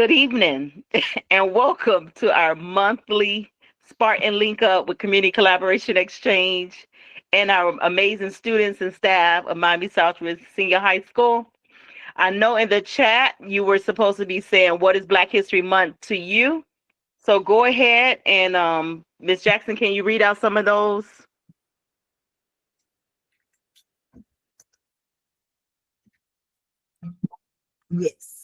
Good evening and welcome to our monthly Spartan Link Up with Community Collaboration Exchange and our amazing students and staff of Miami Southridge Senior High School. I know in the chat you were supposed to be saying what is Black History Month to you. So go ahead and Ms. Jackson, can you read out some of those? Yes.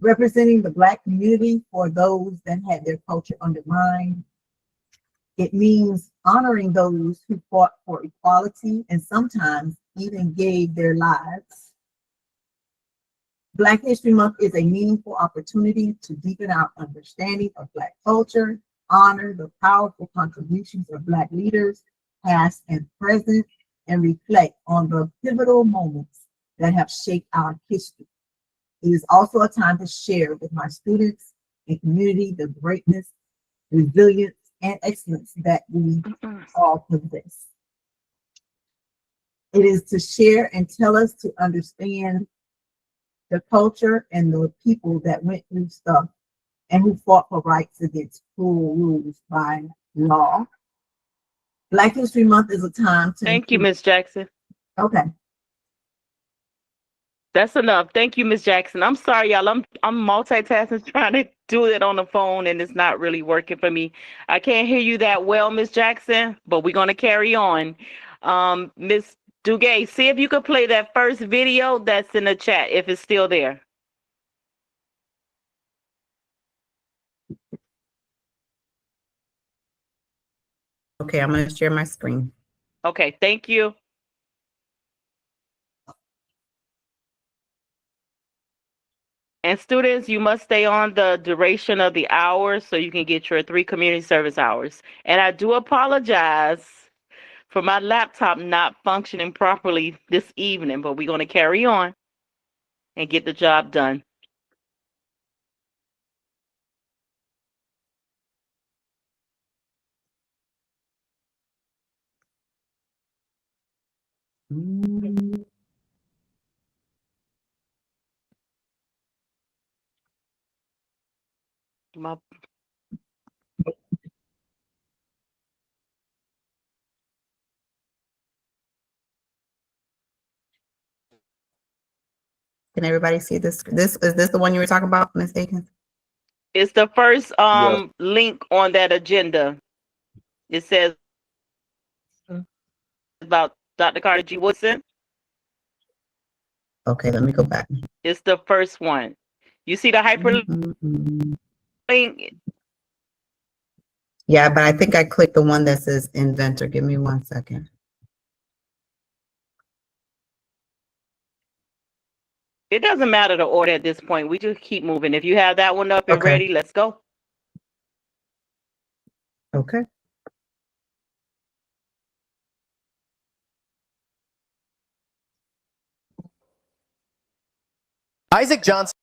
Representing the Black community for those that had their culture undermined. It means honoring those who fought for equality and sometimes even gave their lives. Black History Month is a meaningful opportunity to deepen our understanding of Black culture, honor the powerful contributions of Black leaders, past and present, and reflect on the pivotal moments that have shaped our history. It is also a time to share with my students and community the greatness, resilience, and excellence that we all possess. It is to share and tell us to understand the culture and the people that went through stuff and who fought for rights against cruel rules by law. Black History Month is a time to— Thank you, Ms. Jackson. Okay. That's enough. Thank you, Ms. Jackson. I'm sorry, y'all. I'm multitasking, trying to do it on the phone, and it's not really working for me. I can't hear you that well, Ms. Jackson, but we're gonna carry on. Ms. Duguay, see if you could play that first video that's in the chat, if it's still there. Okay, I'm going to share my screen. Okay, thank you. And students, you must stay on the duration of the hours so you can get your 3 community service hours. And I do apologize for my laptop not functioning properly this evening, but we're going to carry on and get the job done. My Can everybody see this? Is this the one you were talking about, Ms. Akins? It's the first link on that agenda. It says about Dr. Carter G. Woodson. Okay, let me go back. It's the first one. You see the hyperlink? Yeah, but I think I clicked the one that says inventor. Give me 1 second. It doesn't matter the order at this point. We just keep moving. If you have that one up and ready, let's go. Okay. Isaac Johnson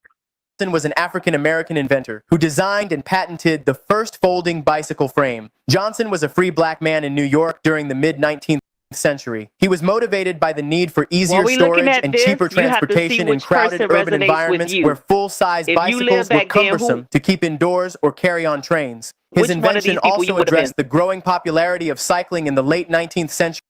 was an African-American inventor who designed and patented the first folding bicycle frame. Johnson was a free Black man in New York during the mid-19th century. He was motivated by the need for easier storage and cheaper transportation in crowded urban environments where full-size bicycles were cumbersome to keep indoors or carry on trains. His invention also addressed the growing popularity of cycling in the late 19th century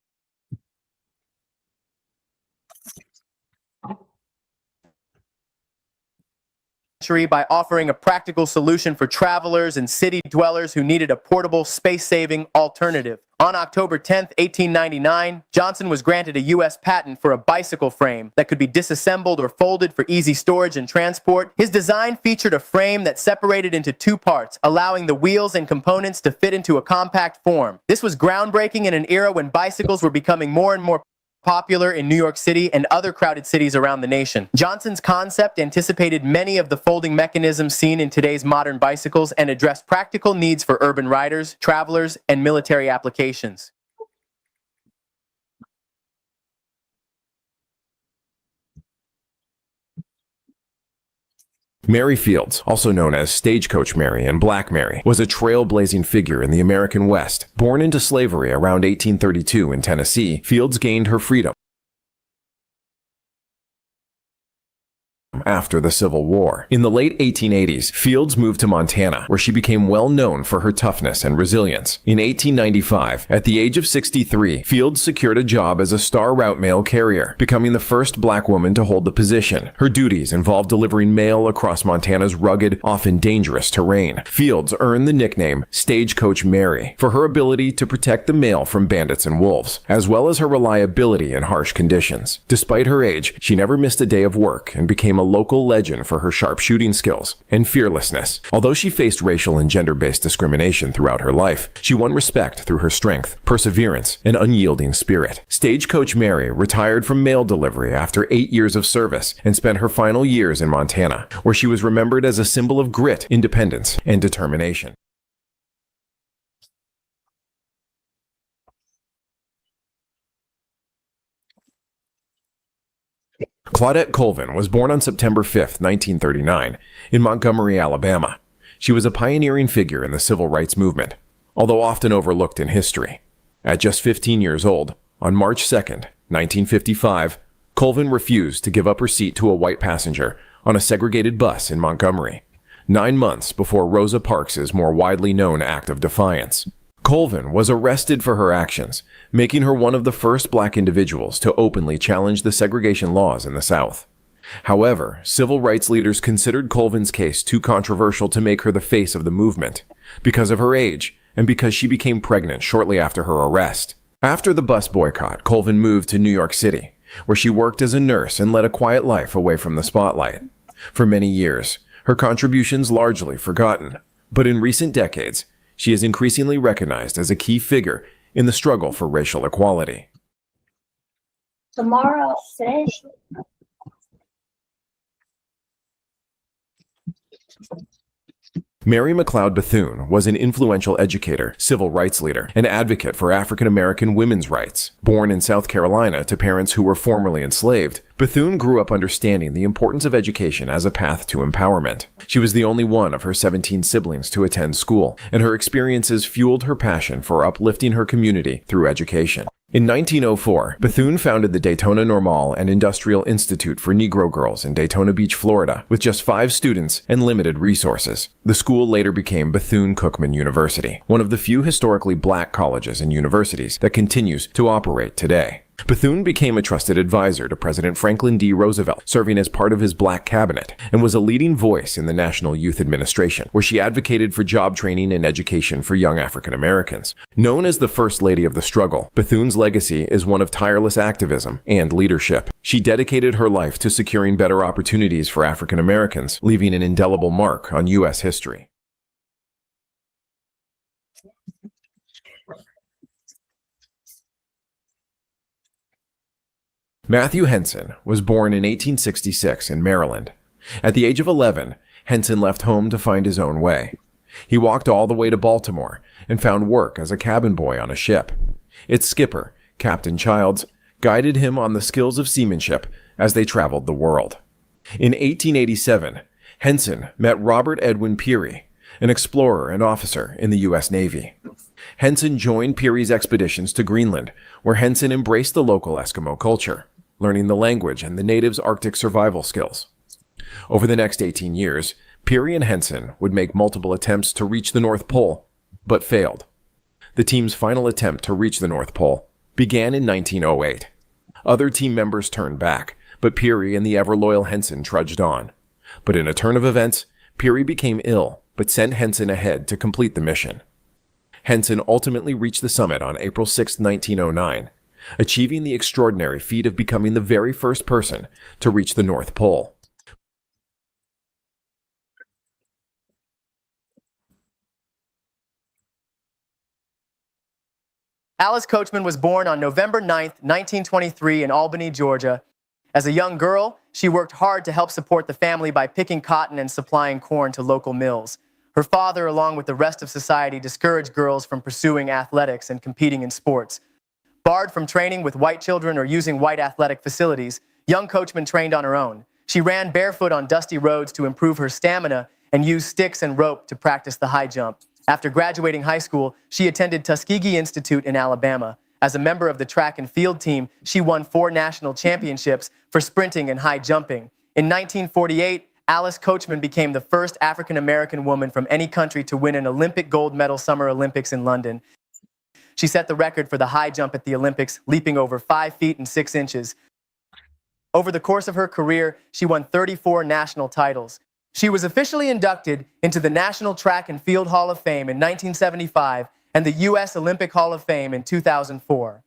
by offering a practical solution for travelers and city dwellers who needed a portable, space-saving alternative. On October 10, 1899, Johnson was granted a U.S. patent for a bicycle frame that could be disassembled or folded for easy storage and transport. His design featured a frame that separated into 2 parts, allowing the wheels and components to fit into a compact form. This was groundbreaking in an era when bicycles were becoming more and more popular in New York City and other crowded cities around the nation. Johnson's concept anticipated many of the folding mechanisms seen in today's modern bicycles and addressed practical needs for urban riders, travelers, and military applications. Mary Fields, also known as Stagecoach Mary and Black Mary, was a trailblazing figure in the American West. Born into slavery around 1832 in Tennessee, Fields gained her freedom after the Civil War. In the late 1880s, Fields moved to Montana, where she became well known for her toughness and resilience. In 1895, at the age of 63, Fields secured a job as a Star Route mail carrier, becoming the first black woman to hold the position. Her duties involved delivering mail across Montana's rugged, often dangerous terrain. Fields earned the nickname Stagecoach Mary for her ability to protect the mail from bandits and wolves, as well as her reliability in harsh conditions. Despite her age, she never missed a day of work and became a local legend for her sharp shooting skills and fearlessness. Although she faced racial and gender-based discrimination throughout her life, she won respect through her strength, perseverance, and unyielding spirit. Stagecoach Mary retired from mail delivery after 8 years of service and spent her final years in Montana, where she was remembered as a symbol of grit, independence, and determination. Claudette Colvin was born on September 5, 1939, in Montgomery, Alabama. She was a pioneering figure in the civil rights movement, although often overlooked in history. At just 15 years old, on March 2, 1955, Colvin refused to give up her seat to a white passenger on a segregated bus in Montgomery, 9 months before Rosa Parks' more widely known act of defiance. Colvin was arrested for her actions, making her one of the first black individuals to openly challenge the segregation laws in the South. However, civil rights leaders considered Colvin's case too controversial to make her the face of the movement, because of her age and because she became pregnant shortly after her arrest. After the bus boycott, Colvin moved to New York City, where she worked as a nurse and led a quiet life away from the spotlight. For many years, her contributions largely forgotten, but in recent decades, she is increasingly recognized as a key figure in the struggle for racial equality. Tomorrow, finish. Mary McLeod Bethune was an influential educator, civil rights leader, and advocate for African American women's rights. Born in South Carolina to parents who were formerly enslaved, Bethune grew up understanding the importance of education as a path to empowerment. She was the only one of her 17 siblings to attend school, and her experiences fueled her passion for uplifting her community through education. In 1904, Bethune founded the Daytona Normal and Industrial Institute for Negro Girls in Daytona Beach, Florida, with just 5 students and limited resources. The school later became Bethune-Cookman University, one of the few historically black colleges and universities that continues to operate today. Bethune became a trusted advisor to President Franklin D. Roosevelt, serving as part of his black cabinet, and was a leading voice in the National Youth Administration, where she advocated for job training and education for young African Americans. Known as the First Lady of the Struggle, Bethune's legacy is one of tireless activism and leadership. She dedicated her life to securing better opportunities for African Americans, leaving an indelible mark on U.S. history. Matthew Henson was born in 1866 in Maryland. At the age of 11, Henson left home to find his own way. He walked all the way to Baltimore and found work as a cabin boy on a ship. Its skipper, Captain Childs, guided him on the skills of seamanship as they traveled the world. In 1887, Henson met Robert Edwin Peary, an explorer and officer in the U.S. Navy. Henson joined Peary's expeditions to Greenland, where Henson embraced the local Eskimo culture, learning the language and the natives' Arctic survival skills. Over the next 18 years, Peary and Henson would make multiple attempts to reach the North Pole, but failed. The team's final attempt to reach the North Pole began in 1908. Other team members turned back, but Peary and the ever-loyal Henson trudged on. But in a turn of events, Peary became ill, but sent Henson ahead to complete the mission. Henson ultimately reached the summit on April 6, 1909, achieving the extraordinary feat of becoming the very first person to reach the North Pole. Alice Coachman was born on November 9, 1923 in Albany, Georgia. As a young girl, she worked hard to help support the family by picking cotton and supplying corn to local mills. Her father, along with the rest of society, discouraged girls from pursuing athletics and competing in sports. Barred from training with white children or using white athletic facilities, young Coachman trained on her own. She ran barefoot on dusty roads to improve her stamina and used sticks and rope to practice the high jump. After graduating high school, she attended Tuskegee Institute in Alabama. As a member of the track and field team, she won 4 national championships for sprinting and high jumping. In 1948, Alice Coachman became the first African-American woman from any country to win an Olympic gold medal Summer Olympics in London. She set the record for the high jump at the Olympics, leaping over 5 feet and 6 inches. Over the course of her career, she won 34 national titles. She was officially inducted into the National Track and Field Hall of Fame in 1975 and the U.S. Olympic Hall of Fame in 2004.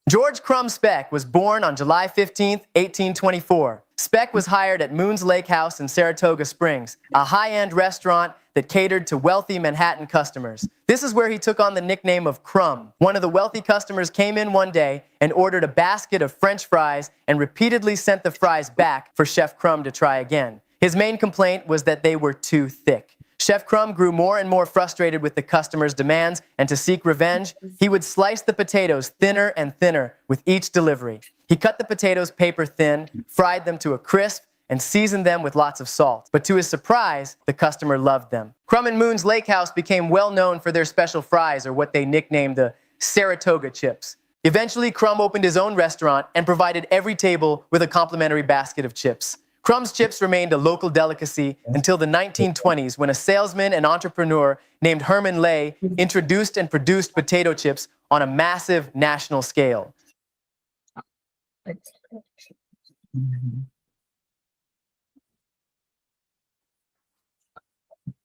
George Crum Speck was born on July 15, 1824. Speck was hired at Moon's Lake House in Saratoga Springs, a high-end restaurant that catered to wealthy Manhattan customers. This is where he took on the nickname of Crumb. One of the wealthy customers came in one day and ordered a basket of French fries and repeatedly sent the fries back for Chef Crumb to try again. His main complaint was that they were too thick. Chef Crumb grew more and more frustrated with the customer's demands, and to seek revenge, he would slice the potatoes thinner and thinner with each delivery. He cut the potatoes paper thin, fried them to a crisp, and seasoned them with lots of salt. But to his surprise, the customer loved them. Crumb and Moon's Lake House became well known for their special fries, or what they nicknamed the Saratoga chips. Eventually, Crumb opened his own restaurant and provided every table with a complimentary basket of chips. Crumb's chips remained a local delicacy until the 1920s, when a salesman and entrepreneur named Herman Lay introduced and produced potato chips on a massive national scale.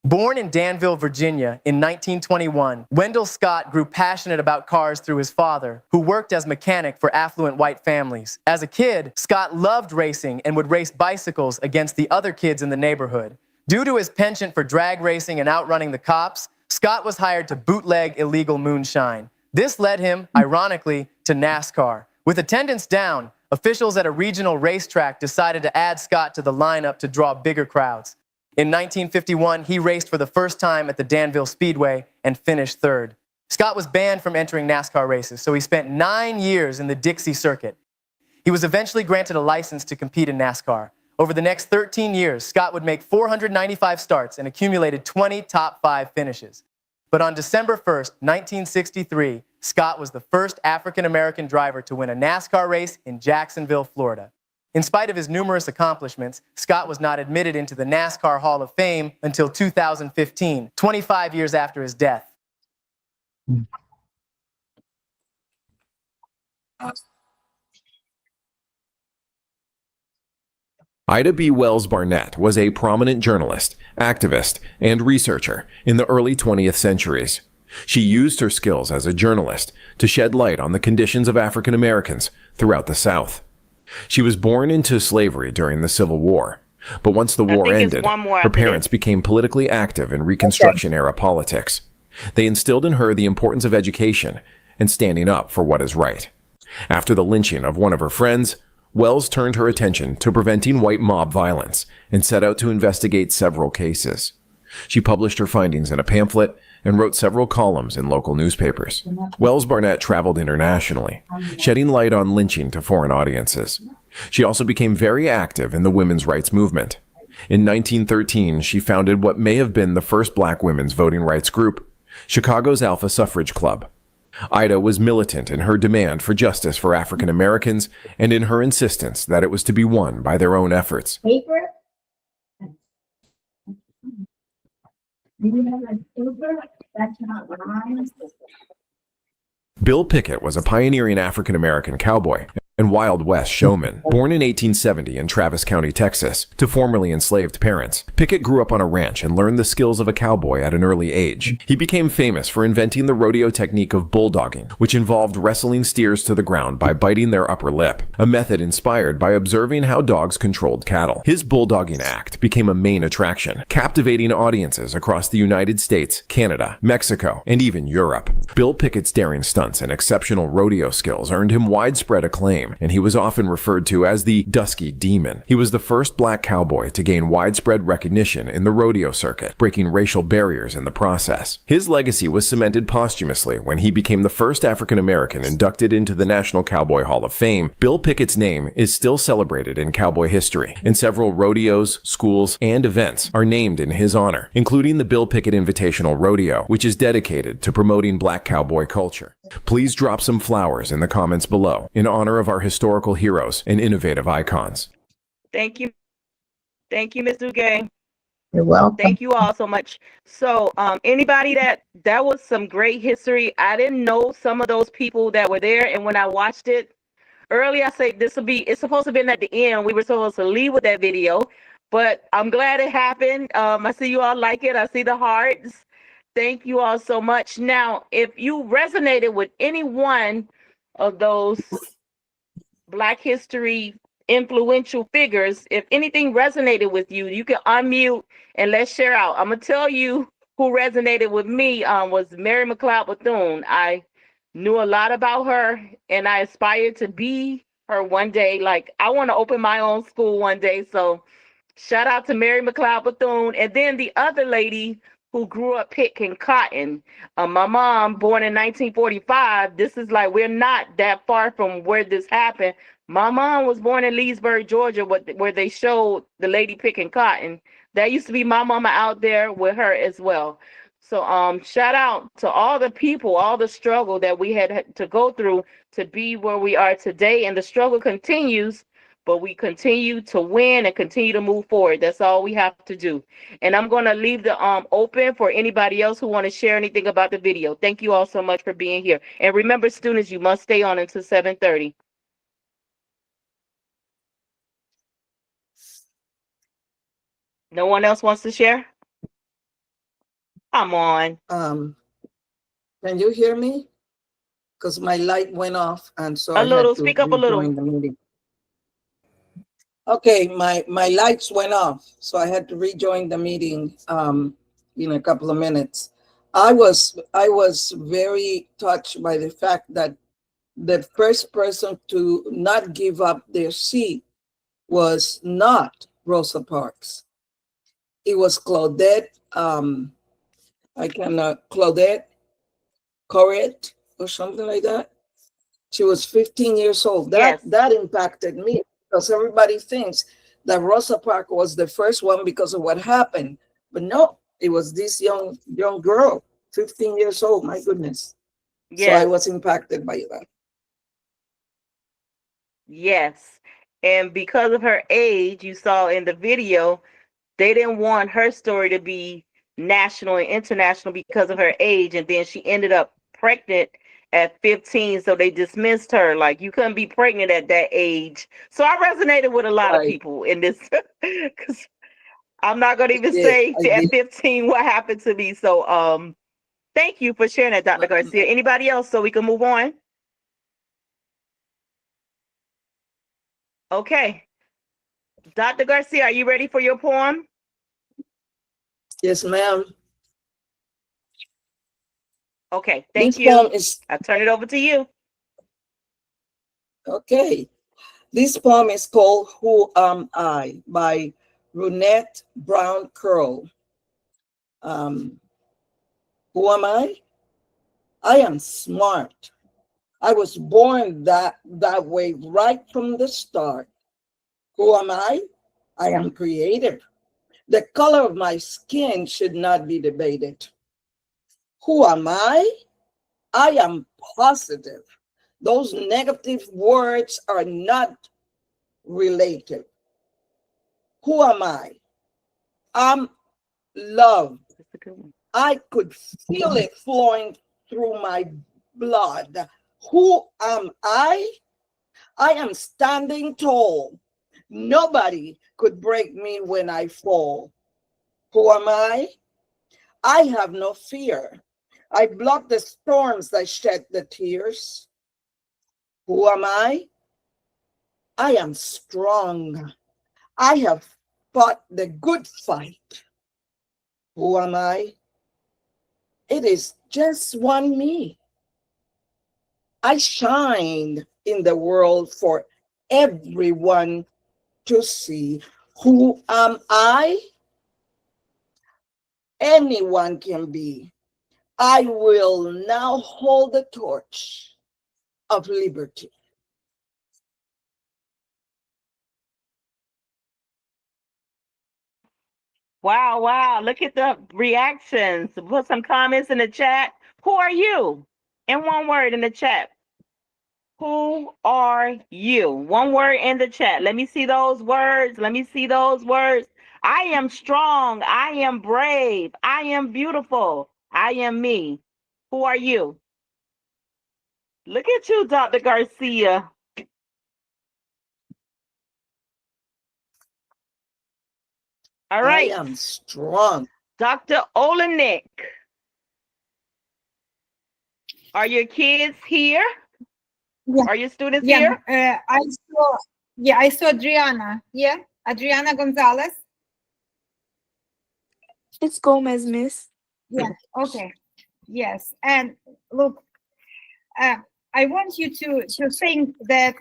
Born in Danville, Virginia in 1921, Wendell Scott grew passionate about cars through his father, who worked as mechanic for affluent white families. As a kid, Scott loved racing and would race bicycles against the other kids in the neighborhood. Due to his penchant for drag racing and outrunning the cops, Scott was hired to bootleg illegal moonshine. This led him, ironically, to NASCAR. With attendance down, officials at a regional racetrack decided to add Scott to the lineup to draw bigger crowds. In 1951, he raced for the first time at the Danville Speedway and finished third. Scott was banned from entering NASCAR races, so he spent 9 years in the Dixie circuit. He was eventually granted a license to compete in NASCAR. Over the next 13 years, Scott would make 495 starts and accumulated 20 top 5 finishes. But on December 1st, 1963, Scott was the first African-American driver to win a NASCAR race in Jacksonville, Florida. In spite of his numerous accomplishments, Scott was not admitted into the NASCAR Hall of Fame until 2015, 25 years after his death. Ida B. Wells Barnett was a prominent journalist, activist, and researcher in the early 20th centuries. She used her skills as a journalist to shed light on the conditions of African Americans throughout the South. She was born into slavery during the Civil War, but once the war ended, her parents became politically active in Reconstruction-era politics. They instilled in her the importance of education and standing up for what is right. After the lynching of one of her friends, Wells turned her attention to preventing white mob violence and set out to investigate several cases. She published her findings in a pamphlet and wrote several columns in local newspapers. Wells Barnett traveled internationally, shedding light on lynching to foreign audiences. She also became very active in the women's rights movement. In 1913, she founded what may have been the first black women's voting rights group, Chicago's Alpha Suffrage Club. Ida was militant in her demand for justice for African Americans and in her insistence that it was to be won by their own efforts. Bill Pickett was a pioneering African-American cowboy and Wild West showman. Born in 1870 in Travis County, Texas, to formerly enslaved parents, Pickett grew up on a ranch and learned the skills of a cowboy at an early age. He became famous for inventing the rodeo technique of bulldogging, which involved wrestling steers to the ground by biting their upper lip, a method inspired by observing how dogs controlled cattle. His bulldogging act became a main attraction, captivating audiences across the United States, Canada, Mexico, and even Europe. Bill Pickett's daring stunts and exceptional rodeo skills earned him widespread acclaim, and he was often referred to as the Dusky Demon. He was the first black cowboy to gain widespread recognition in the rodeo circuit, breaking racial barriers in the process. His legacy was cemented posthumously when he became the first African American inducted into the National Cowboy Hall of Fame. Bill Pickett's name is still celebrated in cowboy history, and several rodeos, schools, and events are named in his honor, including the Bill Pickett Invitational Rodeo, which is dedicated to promoting black cowboy culture. Please drop some flowers in the comments below in honor of our historical heroes and innovative icons. Thank you. Thank you, Ms. Duguay. You're welcome. Thank you all so much. So, anybody that was some great history. I didn't know some of those people that were there, and when I watched it early, I said it's supposed to be at the end. We were supposed to leave with that video, but I'm glad it happened. I see you all like it. I see the hearts. Thank you all so much. Now, if you resonated with any one of those Black history influential figures, if anything resonated with you, you can unmute and let's share out. I'm gonna tell you who resonated with me was Mary McLeod Bethune. I knew a lot about her and I aspired to be her one day. Like, I want to open my own school one day. So shout out to Mary McLeod Bethune. And then the other lady who grew up picking cotton. My mom, born in 1945. This is like, we're not that far from where this happened. My mom was born in Leesburg, Georgia, where they showed the lady picking cotton. That used to be my mama out there with her as well. So shout out to all the people, all the struggle that we had to go through to be where we are today. And the struggle continues, but we continue to win and continue to move forward. That's all we have to do. And I'm going to leave the open for anybody else who want to share anything about the video. Thank you all so much for being here. And remember, students, you must stay on until 7:30. No one else wants to share? Come on. Can you hear me? Because my light went off, and so A I little. had to Speak up a little. rejoin the meeting. Okay, my lights went off, so I had to rejoin the meeting in a couple of minutes. I was very touched by the fact that the first person to not give up their seat was not Rosa Parks. It was Claudette. Claudette Corrette or something like that. She was 15 years old. That impacted me because everybody thinks that Rosa Parks was the first one because of what happened. But no, it was this young girl, 15 years old. My goodness. Yes. So I was impacted by that. Yes. And because of her age, you saw in the video, they didn't want her story to be national and international because of her age. And then she ended up pregnant at 15. So they dismissed her. Like, you couldn't be pregnant at that age. So I resonated with a lot of people in this. Because I'm not going to even say at 15 what happened to me. So thank you for sharing that, Dr. Garcia. Anybody else so we can move on? Okay. Dr. Garcia, are you ready for your poem? Yes, ma'am. Okay, thank you. I'll turn it over to you. Okay. This poem is called Who Am I by Runette Brown Curl. Who am I? I am smart. I was born that way right from the start. Who am I? I am creative. The color of my skin should not be debated. Who am I? I am positive. Those negative words are not related. Who am I? I'm love. I could feel it flowing through my blood. Who am I? I am standing tall. Nobody could break me when I fall. Who am I? I have no fear. I block the storms that shed the tears. Who am I? I am strong. I have fought the good fight. Who am I? It is just one me. I shine in the world for everyone to see. Who am I? Anyone can be. I will now hold the torch of liberty. Wow, wow. Look at the reactions. Put some comments in the chat. Who are you? In one word in the chat. Who are you? One word in the chat. Let me see those words. Let me see those words. I am strong. I am brave. I am beautiful. I am me. Who are you? Look at you, Dr. Garcia. All I right. am strong. Dr. Olenek, are your kids here? Yeah, Are your students yeah. here? I saw Adriana. Yeah, Adriana Gonzalez. It's Gomez, miss. Yeah. Okay. Yes. And look, uh, I want you to think that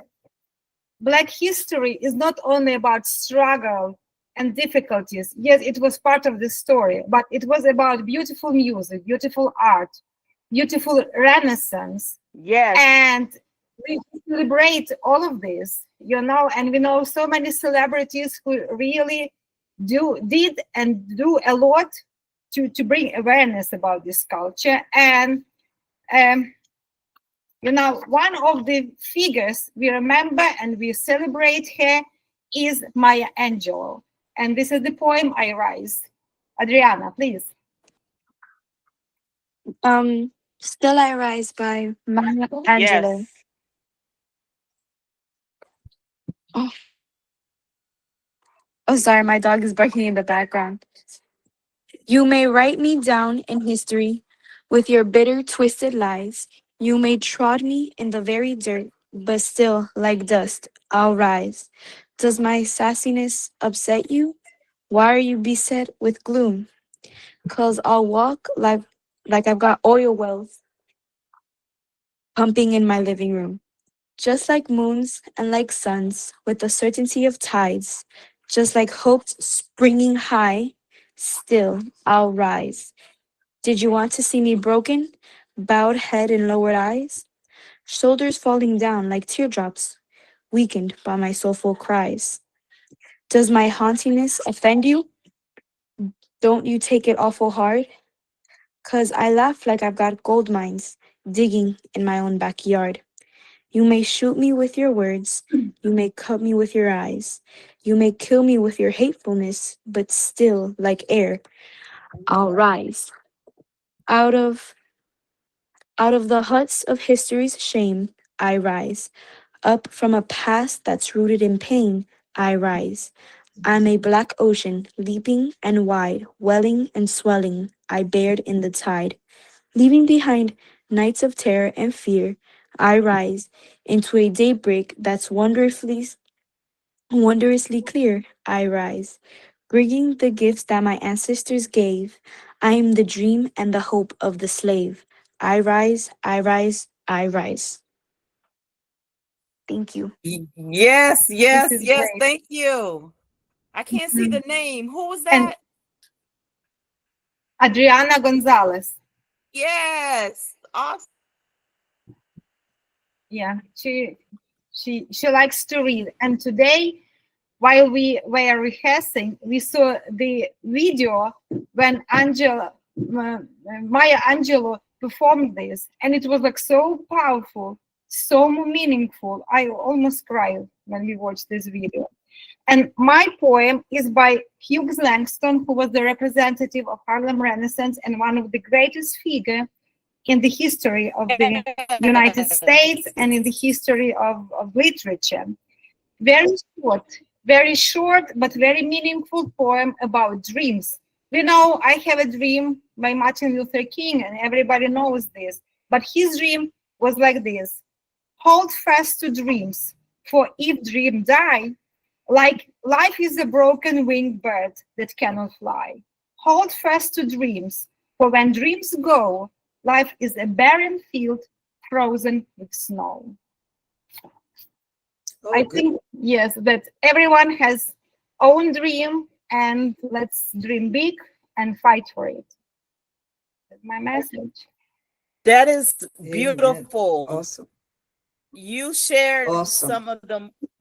Black history is not only about struggle and difficulties. Yes, it was part of the story, but it was about beautiful music, beautiful art, beautiful Renaissance, Yes. and we celebrate all of this, and we know so many celebrities who really did and do a lot to bring awareness about this culture. And um, one of the figures we remember and we celebrate her is Maya Angelou, and this is the poem I Rise. Adriana, please. Still I Rise by Maya Yes. Angelou. Oh, oh, sorry, my dog is barking in the background. You may write me down in history with your bitter, twisted lies. You may trod me in the very dirt, but still, like dust, I'll rise. Does my sassiness upset you? Why are you beset with gloom? 'Cause I'll walk like I've got oil wells pumping in my living room. Just like moons and like suns, with the certainty of tides, just like hopes springing high, still I'll rise. Did you want to see me broken, bowed head and lowered eyes, shoulders falling down like teardrops, weakened by my soulful cries? Does my hauntiness offend you? Don't you take it awful hard? 'Cause I laugh like I've got gold mines digging in my own backyard. You may shoot me with your words, you may cut me with your eyes, you may kill me with your hatefulness, but still, like air, I'll rise. Out of out of the huts of history's shame, I rise. Up from a past that's rooted in pain, I rise. I'm a black ocean, leaping and wide, welling and swelling, I bared in the tide. Leaving behind nights of terror and fear, I rise into a daybreak that's wondrously clear. I rise, bringing the gifts that my ancestors gave. I am the dream and the hope of the slave. I rise, I rise, I rise. Thank you. Yes, yes, This is yes. great. Thank you. I can't see the name. Who was And that? Adriana Gonzalez. Yes. Awesome. Yeah, she likes to read. And today, while we were rehearsing, we saw the video when Maya Angelou performed this, and it was like so powerful, so meaningful. I almost cried when we watched this video. And my poem is by Hughes Langston, who was the representative of Harlem Renaissance and one of the greatest figures in the history of the United States and in the history of literature. Very short, very short, but very meaningful poem about dreams. We know I Have a Dream by Martin Luther King, and everybody knows this. But his dream was like this: hold fast to dreams, for if dream die, like life is a broken winged bird that cannot fly. Hold fast to dreams, for when dreams go, life is a barren field frozen with snow. Oh, I good. think, yes, that everyone has own dream, and let's dream big and fight for it. That's my message. That is Amen. beautiful. Awesome. You shared Awesome. some of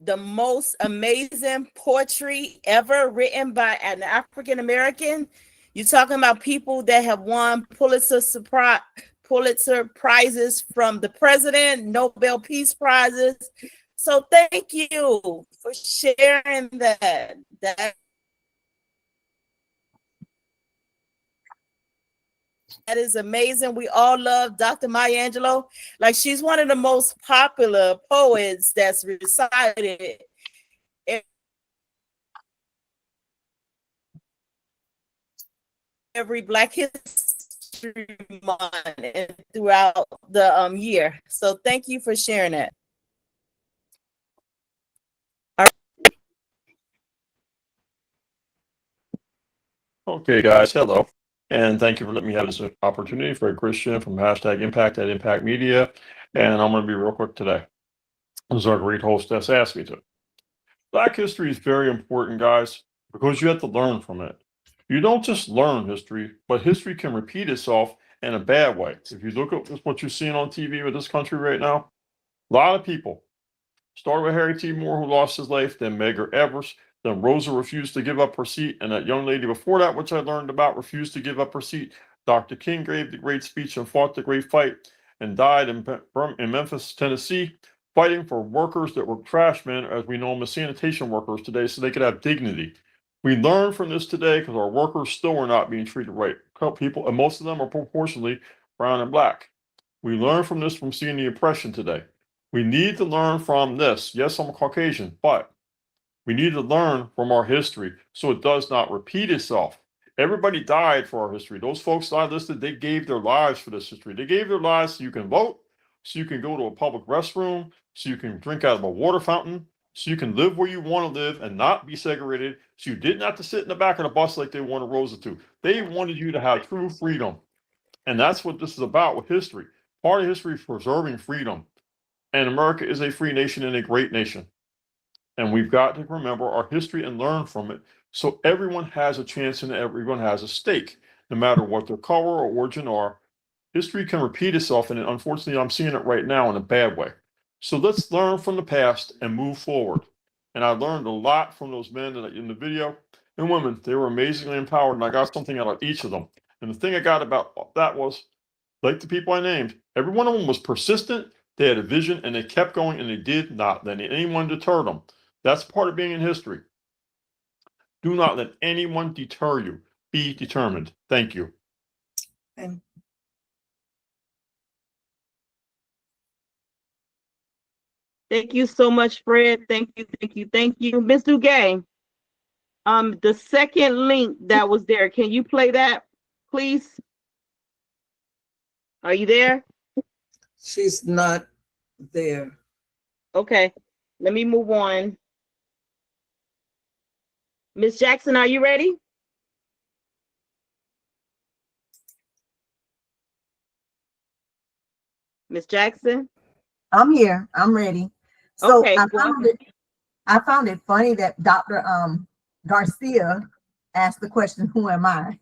the most amazing poetry ever written by an African American. You're talking about people that have won Pulitzer prizes from the president, Nobel Peace Prizes. So thank you for sharing that. That is amazing. We all love Dr. Maya Angelou. Like, she's one of the most popular poets that's recited every Black History Month and throughout the year. So thank you for sharing that. Okay, guys, hello. And thank you for letting me have this opportunity for a Christian from hashtag Impact at Impact Media. And I'm going to be real quick today. This is our great hostess asked me to. Black history is very important, guys, because you have to learn from it. You don't just learn history, but history can repeat itself in a bad way. If you look at what you're seeing on TV with this country right now, a lot of people started with Harry T. Moore, who lost his life, then Medgar Evers, then Rosa refused to give up her seat, and that young lady before that, which I learned about, refused to give up her seat. Dr. King gave the great speech and fought the great fight and died in Memphis, Tennessee, fighting for workers that were trash men, as we know them as sanitation workers today, so they could have dignity. We learn from this today because our workers still are not being treated right. People, and most of them are proportionally brown and black. We learn from this from seeing the oppression today. We need to learn from this. Yes, I'm a Caucasian, but we need to learn from our history so it does not repeat itself. Everybody died for our history. Those folks that I listed, they gave their lives for this history. They gave their lives so you can vote, so you can go to a public restroom, so you can drink out of a water fountain, so you can live where you want to live and not be segregated, so you didn't have to sit in the back of the bus like they wanted Rosa to. They wanted you to have true freedom. And that's what this is about with history. Part of history is preserving freedom. And America is a free nation and a great nation. And we've got to remember our history and learn from it so everyone has a chance and everyone has a stake, no matter what their color or origin are. History can repeat itself, and unfortunately, I'm seeing it right now in a bad way. So let's learn from the past and move forward. And I learned a lot from those men in the video and women. They were amazingly empowered, and I got something out of each of them. And the thing I got about that was, like the people I named, every one of them was persistent. They had a vision and they kept going, and they did not let anyone deter them. That's part of being in history. Do not let anyone deter you. Be determined. Thank you. And Thank you so much, Fred. Thank you. Ms. Dugay, the second link that was there, can you play that, please? Are you there? she's not there. Okay, let me move on. Miss Jackson, are you ready? Miss Jackson? I'm here. I'm ready. So Okay, I found it funny that Dr. Garcia asked the question, "Who am I?"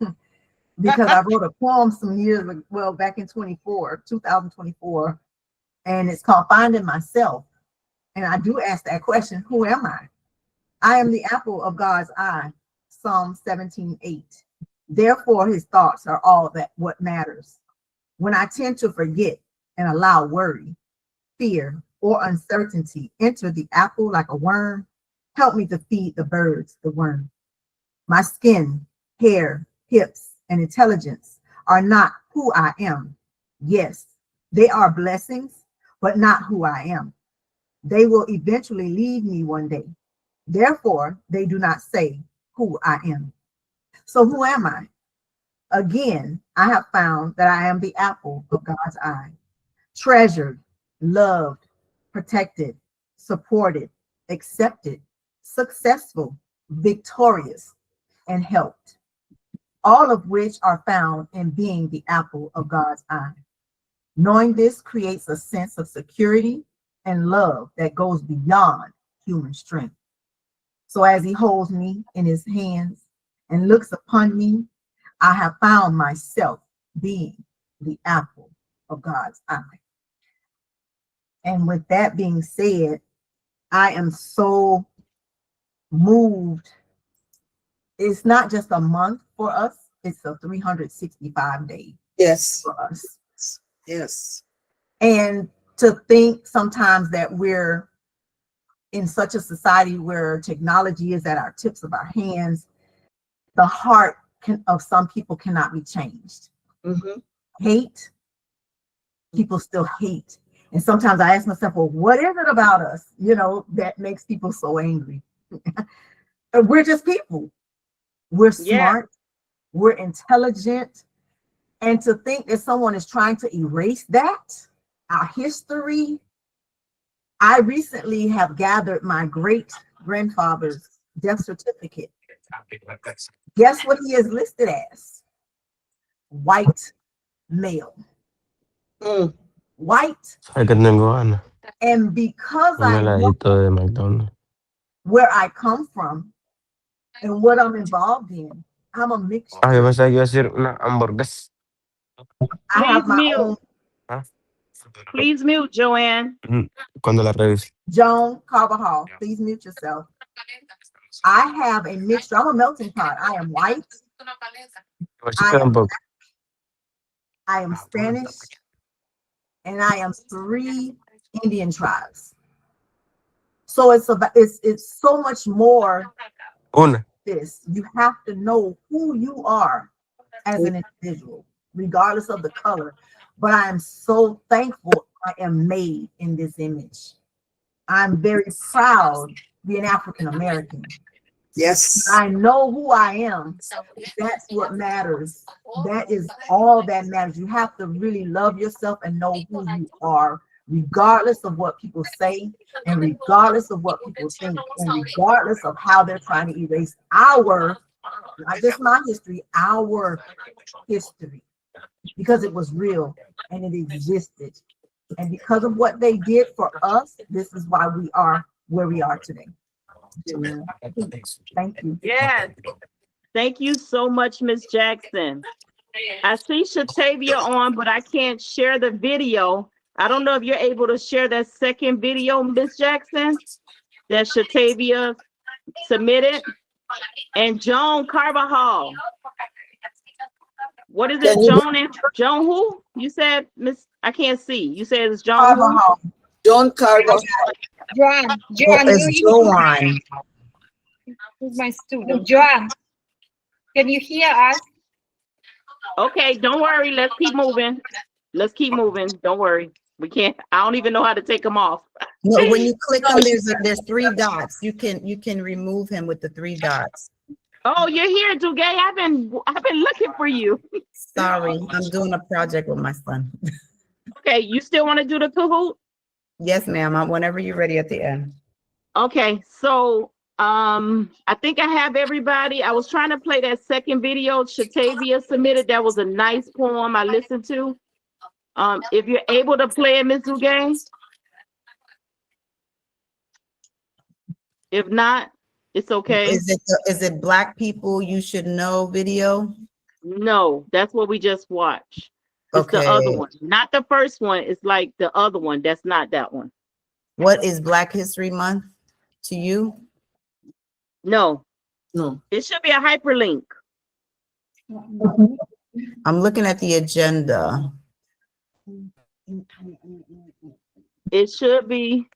because I wrote a poem some years ago, well, back in 2024, and it's called Finding Myself. And I do ask that question, who am I? I am the apple of God's eye, Psalm 17:8. Therefore, his thoughts are all that what matters. When I tend to forget and allow worry, fear, or uncertainty enter the apple like a worm, help me to feed the birds the worm. My skin, hair, hips, and intelligence are not who I am. Yes, they are blessings, but not who I am. They will eventually leave me one day. Therefore, they do not say who I am. So who am I? Again, I have found that I am the apple of God's eye, treasured, loved, protected, supported, accepted, successful, victorious, and helped, all of which are found in being the apple of God's eye. Knowing this creates a sense of security and love that goes beyond human strength. So as he holds me in his hands and looks upon me, I have found myself being the apple of God's eye. And with that being said, I am so moved. It's not just a month for us, it's a 365 day Yes. for us. Yes. And to think sometimes that we're in such a society where technology is at our tips of our hands, the heart of some people cannot be changed. Mm-hmm. Hate, people still hate. And sometimes I ask myself, well, what is it about us, that makes people so angry? We're just people. We're smart. We're intelligent. And to think that someone is trying to erase that, our history. I recently have gathered my great grandfather's death certificate. Guess what he is listed as? White male. White. And because I know where I come from and what I'm involved in, I'm a mixture. I have my own. Please mute, Joanne. Joan Carvajal, please mute yourself. I have a mixture. I'm a melting pot. I am white. I am black, I am Spanish, and I am 3 Indian tribes. So it's so much more. This, you have to know who you are as an individual, regardless of the color. But I am so thankful I am made in this image. I'm very proud being African American. Yes. I know who I am. That's what matters. That is all that matters. You have to really love yourself and know who you are, regardless of what people say, and regardless of what people think, and regardless of how they're trying to erase our, not just my history, our history, because it was real and it existed. And because of what they did for us, this is why we are where we are today. Thank you. Yes. Thank you so much, Miss Jackson. I see Shatavia on, but I can't share the video. I don't know if you're able to share that second video, Miss Jackson, that Shatavia submitted. And Joan Carvajal. What is it, Joan and Joan who? You said, Miss, I can't see. You said it's Joan Carvajal. Joan Carvajal. Joan, It's Joanne. Who's my student? Joan, can you hear us? Okay, don't worry. Let's keep moving. Let's keep moving. Don't worry. We can't. I don't even know how to take them off. No, when you click on there's 3 dots. You can remove him with the 3 dots. Oh, you're here, Dugay. I've been looking for you. Sorry, I'm doing a project with my son. Okay, you still want to do the Kahoot? Yes, ma'am. Whenever you're ready at the end. Okay, so I think I have everybody. I was trying to play that second video Shatavia submitted. That was a nice poem I listened to. If you're able to play it, Ms. Dugay. If not, it's okay. Is it Black People You Should Know video? No, that's what we just watched. It's the other one, not the first one. It's like the other one. That's not that one. What is Black History Month to you? No. No. It should be a hyperlink. I'm looking at the agenda. It should be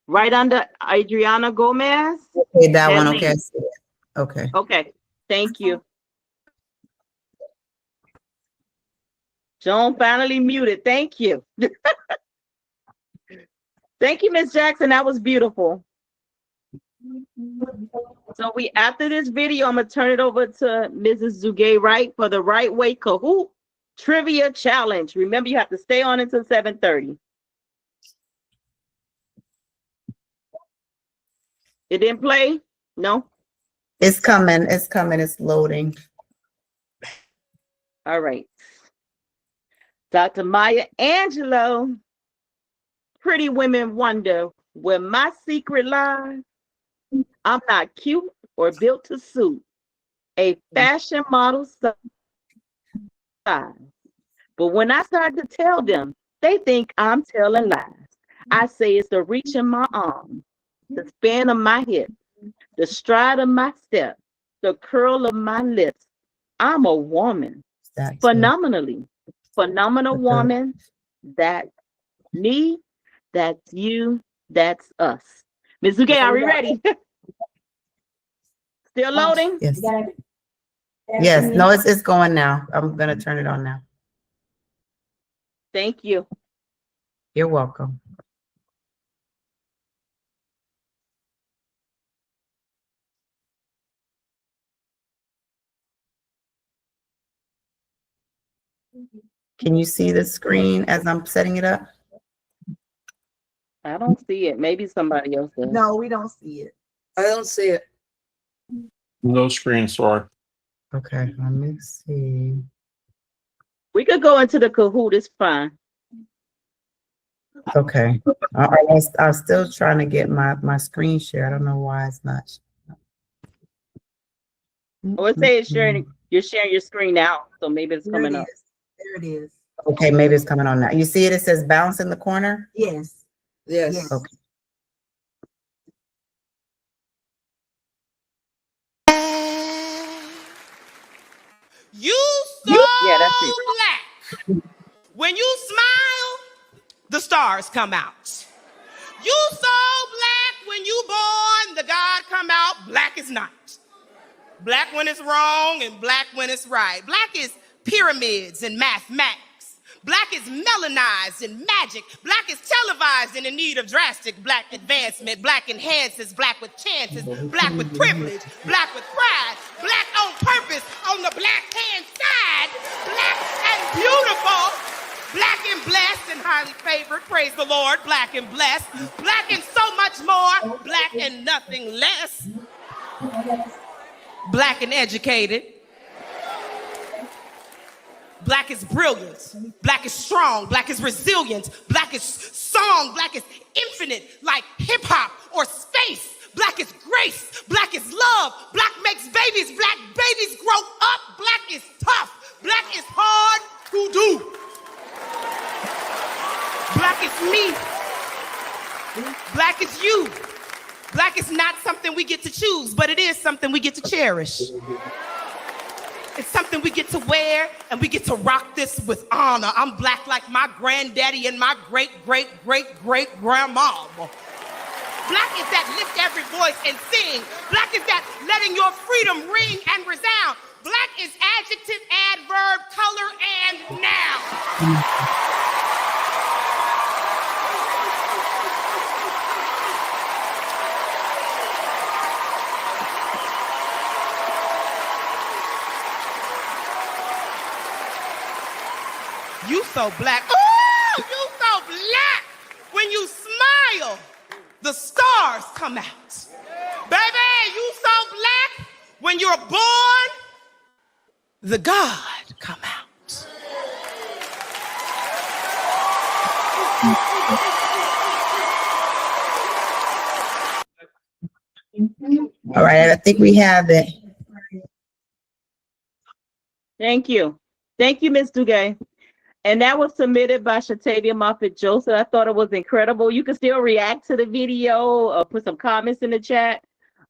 right under Adriana Gomez. Okay, that one. Okay, I see it. Okay. Okay, thank you. Joan finally muted. Thank you. Thank you, Miss Jackson. That was beautiful. So after this video, I'm gonna turn it over to Mrs. Dugay Wright for the Right Way Kahoot Trivia Challenge. Remember, you have to stay on until 7:30. It didn't play? No? It's coming. It's coming. It's loading. All right. Dr. Maya Angelou, pretty women wonder where my secret lies. I'm not cute or built to suit a fashion model size. But when I start to tell them, they think I'm telling lies. I say it's the reach of my arm, the span of my hip, the stride of my step, the curl of my lips. I'm a woman, That's it. phenomenally, phenomenal Okay. woman. That's me, that's you, that's us. Ms. Zuge, are we ready? Still loading? Yes. Yes. No, it's going now. I'm gonna turn it on now. Thank you. You're welcome. Can you see the screen as I'm setting it up? I don't see it. Maybe somebody else does. No, we don't see it. I don't see it. No screen, sorry. Okay, let me see. We could go into the Kahoot. It's fine. Okay. I was still trying to get my screen share. I don't know why it's not. Oh, it says sharing. You're sharing your screen now, so maybe it's There coming it up. is. There it is. Okay, maybe it's coming on now. You see it? It says bounce in the corner. Yes. Yes. Yes. Okay. You so Yeah, that's it. black. When you smile, the stars come out. You so black when you born, the God come out. Black is not. Black when it's wrong and black when it's right. Black is pyramids and mathematics. Black is melanized in magic. Black is televised and in need of drastic black advancement. Black enhances, black with chances, black with privilege, black with pride, black on purpose on the black hand side, black and beautiful, black and blessed and highly favored, praise the Lord, black and blessed, black and so much more, black and nothing less, black and educated. Black is brilliant, black is strong, black is resilient, black is song, black is infinite, like hip hop or space. Black is grace, black is love, black makes babies, black babies grow up, black is tough, black is hard to do. Black is me, black is you. Black is not something we get to choose, but it is something we get to cherish. It's something we get to wear, and we get to rock this with honor. I'm black like my granddaddy and my great-great-great-great-grandma. Black is that lift every voice and sing. Black is that letting your freedom ring and resound. Black is adjective, adverb, color, and noun. You so black. Oh, you so black. When you smile, the stars come out. Baby, you so black. When you're born, the God come out. All right, I think we have it. Thank you. Thank you, Ms. Duguay. And that was submitted by Shatavia Moffitt Joseph. I thought it was incredible. You can still react to the video or put some comments in the chat.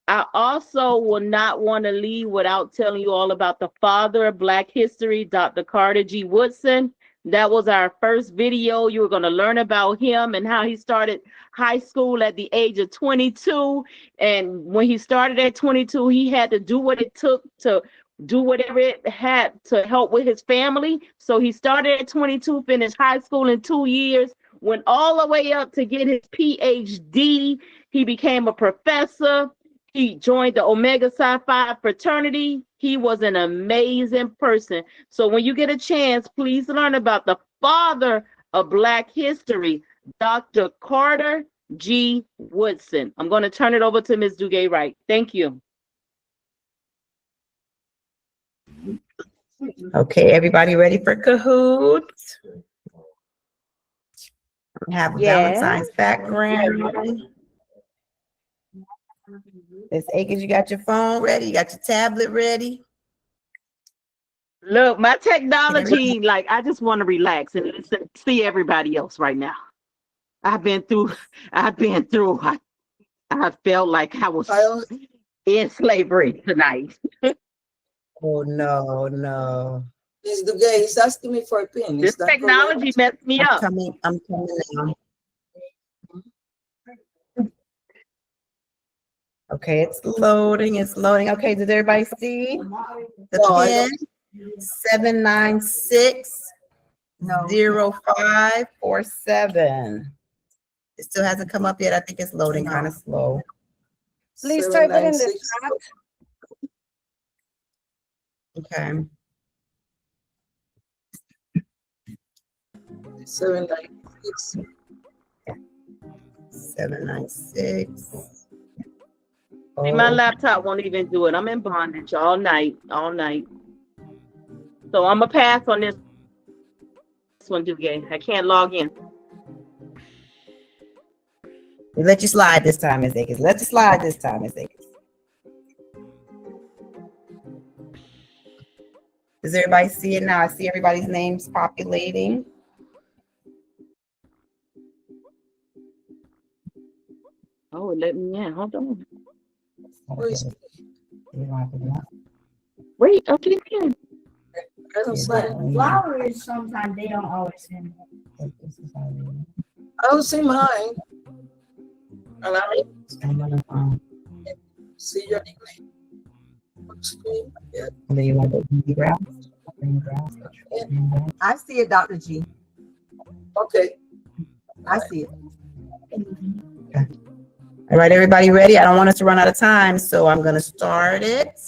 I also will not want to leave without telling you all about the father of Black history, Dr. Carter G. Woodson. That was our first video. You were going to learn about him and how he started high school at the age of 22. And when he started at 22, he had to do what it took to do whatever it had to help with his family. So he started at 22, finished high school in 2 years, went all the way up to get his PhD. He became a professor. He joined the Omega Psi Phi fraternity. He was an amazing person. So when you get a chance, please learn about the father of Black history, Dr. Carter G. Woodson. I'm going to turn it over to Ms. Duguay Wright. Thank you. Okay, everybody ready for Kahoot? Have a Yeah. Valentine's background. Miss Akins, you got your phone ready? You got your tablet ready? Look, my technology, like I just want to relax and listen, see everybody else right now. I've been through, I felt like I was in slavery tonight. Oh, no. He's the guy. He's asking me for a pin. This Is that technology correct? messed me up. I'm coming now. Okay, it's loading. Okay, did everybody see the pin? 796-0547. It still hasn't come up yet. I think it's loading kind of slow. Please type it in the chat. Okay. 796. 796. My laptop won't even do it. I'm in bondage all night. So I'm gonna pass on this one, Duque. I can't log in. We let you slide this time, Ms. Akins. Does everybody see it now? I see everybody's names populating. Oh, it let me in. Hold on. Wait, okay, again. Flowers, sometimes they don't always send it. I don't see mine. And I see your name. Yeah. And then you want to go I see it, Dr. G. Okay. I see it. All right, everybody ready? I don't want us to run out of time, so I'm going to start it.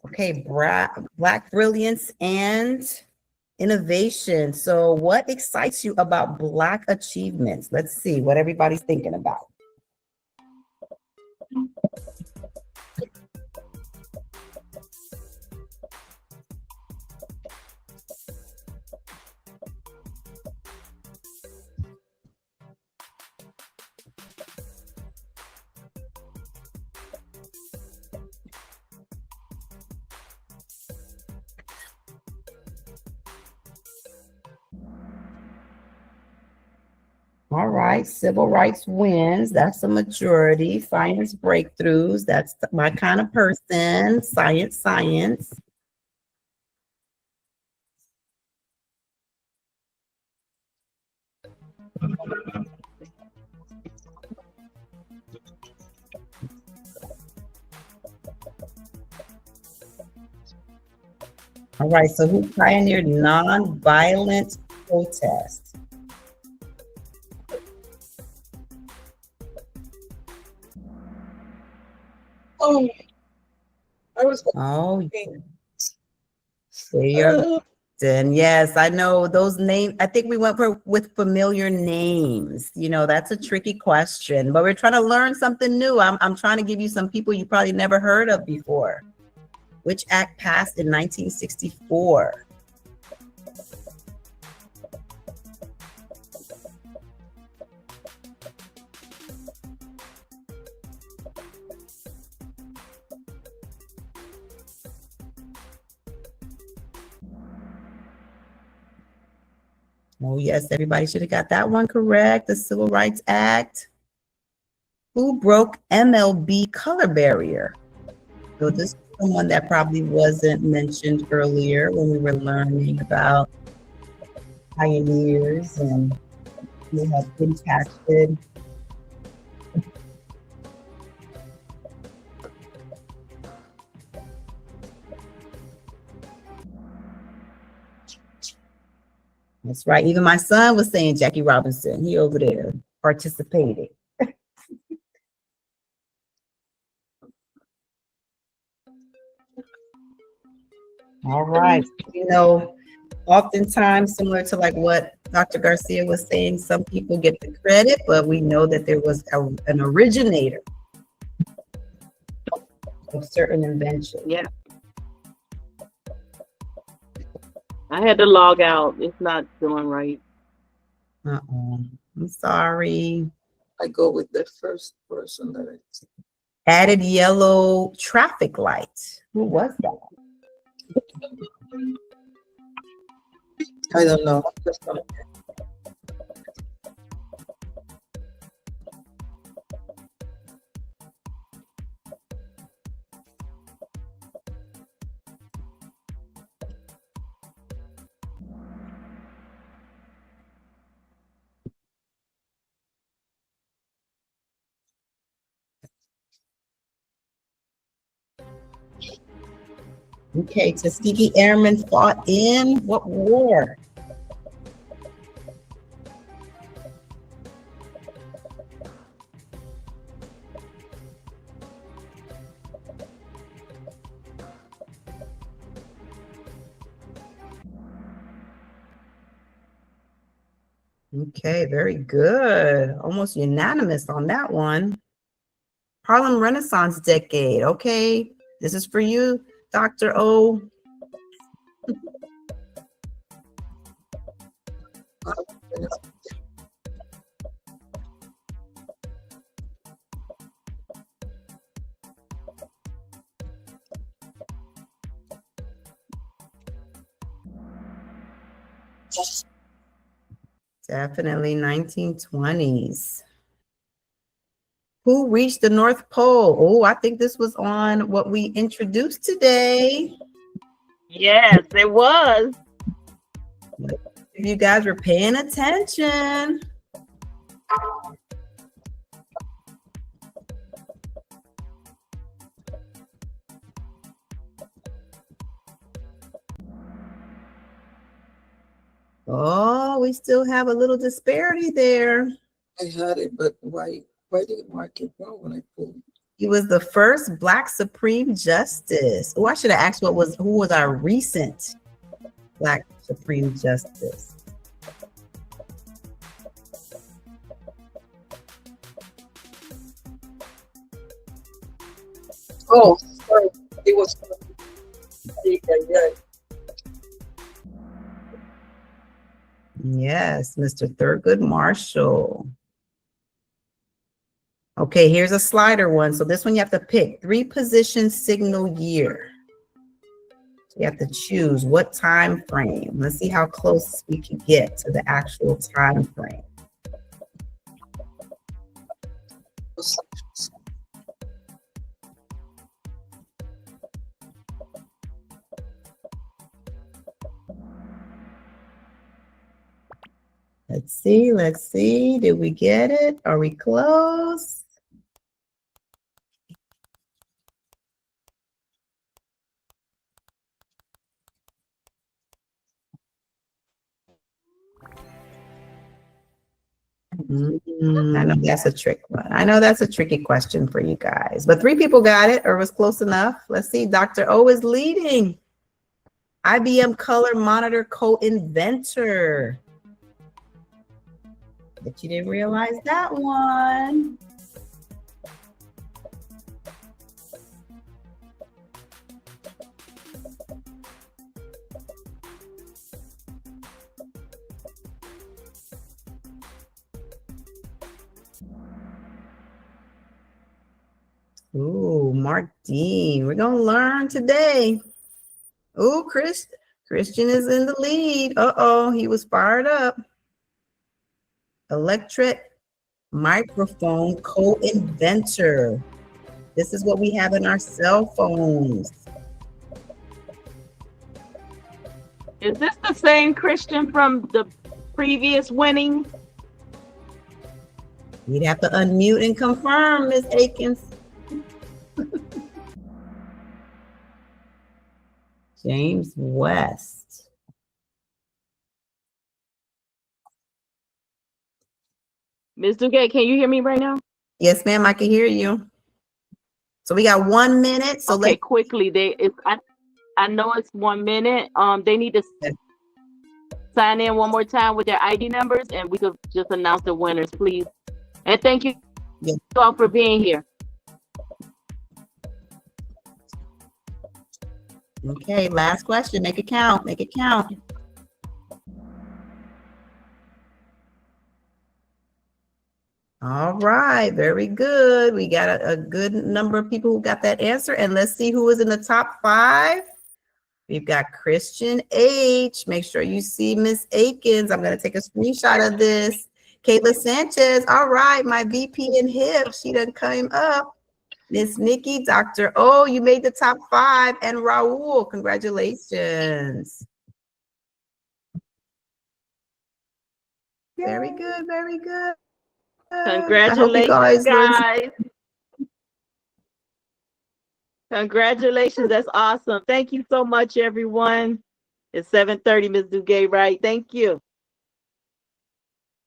Okay, Black brilliance and innovation. So what excites you about Black achievements? Let's see what everybody's thinking about. All right, civil rights wins. That's a majority. Science breakthroughs. That's my kind of person. Science. All right, so who pioneered nonviolent protest? Oh, I was. Oh, then yes, I know those names. I think we went with familiar names. You know, that's a tricky question, but we're trying to learn something new. I'm trying to give you some people you probably never heard of before. Which act passed in 1964? Oh, yes, everybody should have got that one correct. The Civil Rights Act. Who broke MLB color barrier? So this is someone that probably wasn't mentioned earlier when we were learning about pioneers and who have impacted. That's right. Even my son was saying Jackie Robinson. He over there participating. All right. You know, oftentimes similar to like what Dr. Garcia was saying some people get the credit, but we know that there was an originator of certain inventions. Yeah. I had to log out. It's not doing right. Uh-oh. I'm sorry. I go with the first person that I see. Added yellow traffic light. Who was that? I don't know. Okay, Tuskegee Airmen fought in what war? Okay, very good. Almost unanimous on that one. Harlem Renaissance decade. Okay, this is for you, Dr. O. Definitely 1920s. Who reached the North Pole? Oh, I think this was on what we introduced today. Yes, it was. If you guys were paying attention. Oh, we still have a little disparity there. I had it, but why did it mark it wrong when I pulled it? He was the first Black Supreme Justice. Oh, I should have asked who was our recent Black Supreme Justice. Oh, sorry. It was. Yeah. Yes, Mr. Thurgood Marshall. Okay, here's a slider one. So this one you have to pick 3 position signal year. You have to choose what time frame. Let's see how close we can get to the actual time frame. Let's see. Did we get it? Are we close? I know that's a trick one. I know that's a tricky question for you guys, but 3 people got it or was close enough. Let's see. Dr. O is leading. IBM color monitor co-inventor. Bet you didn't realize that one. Ooh, Mark Dean. We're going to learn today. Ooh, Christian is in the lead. Uh-oh, he was fired up. Electric microphone co-inventor. This is what we have in our cell phones. Is this the same Christian from the previous winning? You'd have to unmute and confirm, Ms. Akins. James West. Ms. Duguay, can you hear me right now? Yes, ma'am, I can hear you. So we got 1 minute. So okay, quickly. I know it's 1 minute. They need to sign in one more time with their ID numbers, and we could just announce the winners, please. And thank you all for being here. Okay, last question. Make it count. Make it count. All right, very good. We got a good number of people who got that answer. And let's see who is in the top 5. We've got Christian H. Make sure you see Miss Akins. I'm going to take a screenshot of this. Kayla Sanchez. All right, my VP in HIP. She done came up. Miss Nikki, Dr. O, you made the top 5. And Raul, congratulations. Very good, very good. Congratulations, guys. Congratulations. That's awesome. Thank you so much, everyone. It's 7:30, Ms. Duguay, right? Thank you.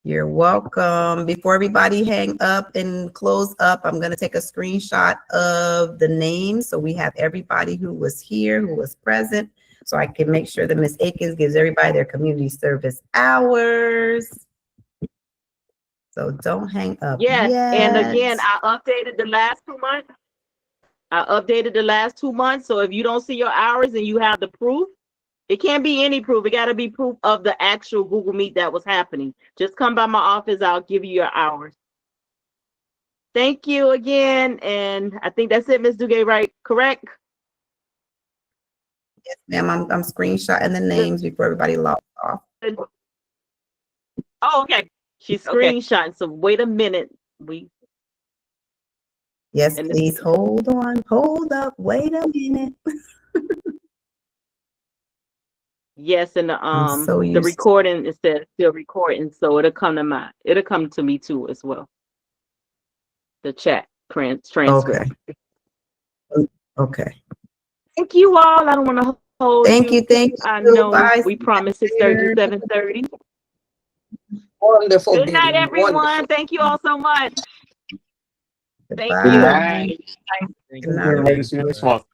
You're welcome. Before everybody hang up and close up, I'm going to take a screenshot of the names. So we have everybody who was here, who was present. So I can make sure that Ms. Akins gives everybody their community service hours. So don't hang up. Yes, yet. and again, I updated the last 2 months. So if you don't see your hours and you have the proof, it can't be any proof. It got to be proof of the actual Google Meet that was happening. Just come by my office. I'll give you your hours. Thank you again. And I think that's it, Ms. Duguay, right? Correct? Yes, ma'am. I'm screenshotting the names before everybody logs off. Oh, okay. She's screenshotting. So wait a minute. Yes, please hold on. Hold up. Wait a minute. Yes, and the recording is still recording, so it'll come to me too as well. The chat transcript. Okay. Thank you all. I don't want to hold you. Thank you. I know we promised 6:30 to 7:30. Wonderful. Good night, everyone. Wonderful. Thank you all so much. Thank Bye. you. Good night. See you next month.